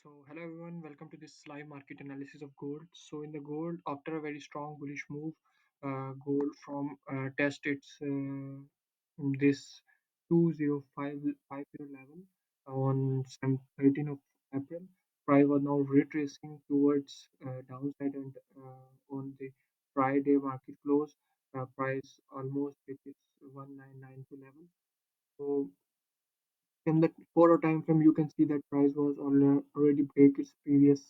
Hello everyone, welcome to this live market analysis of gold. So, in the gold, after a very strong bullish move, gold from test its this 20550 level on some 13th of April. Price was now retracing towards downside, and on the Friday market close, price almost hit its 1992 level. So in the 4 hour time frame, you can see that price was already break its previous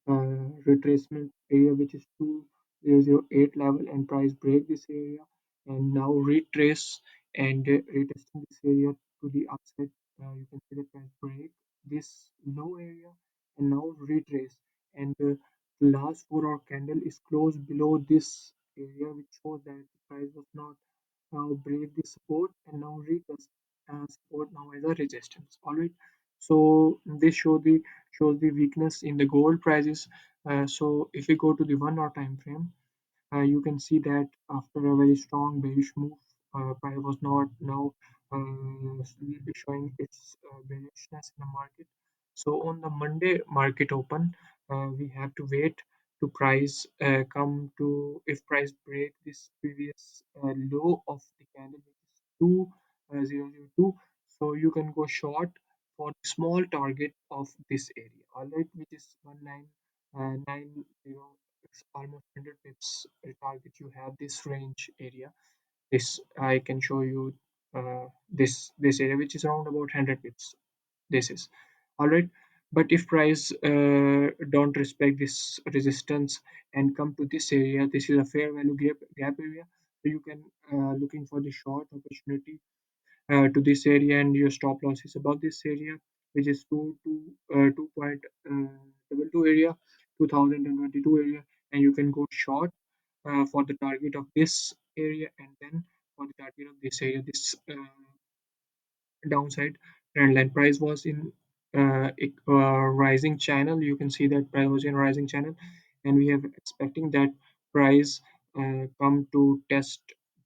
retracement area, which is 2008 level, and price break this area and now retrace and retesting this area to the upside. You can see the price break this low area and now retrace, and the last 4 hour candle is closed below this area, which shows that the price was not now break the support and now retest support now as a resistance. All right. So this shows the weakness in the gold prices. So if we go to the 1 hour time frame, you can see that after a very strong bearish move, price was not now showing its bearishness in the market. So on the Monday market open, we have to wait to price come to if price break this previous low of the candle, which is 2002. So you can go short for the small target of this area, all right, which is 1990. It's almost 100 pips target. You have this range area. This I can show you this area, which is around about 100 pips. This is all right. But if price don't respect this resistance and come to this area, this is a fair value gap area. So you can looking for the short opportunity to this area, and your stop loss is above this area, which is 2.22 area, 2022 area, and you can go short for the target of this area, and then for the target of this area, this downside trend line. Price was in rising channel. You can see that price was in rising channel, and we have expecting that price come to test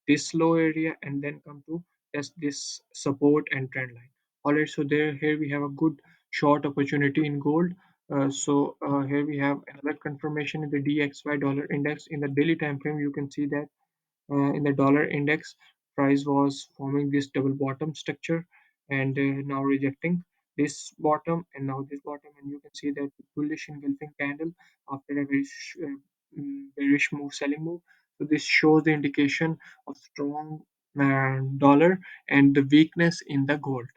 this low area and then come to test this support and trend line. All right, so there here we have a good short opportunity in gold. Here we have another confirmation in the DXY dollar index in the daily time frame. You can see that in the dollar index, price was forming this double bottom structure, and now rejecting this bottom and now this bottom, and you can see that bullish engulfing candle after a very bearish move, selling move. So this shows the indication of strong dollar and the weakness in the gold.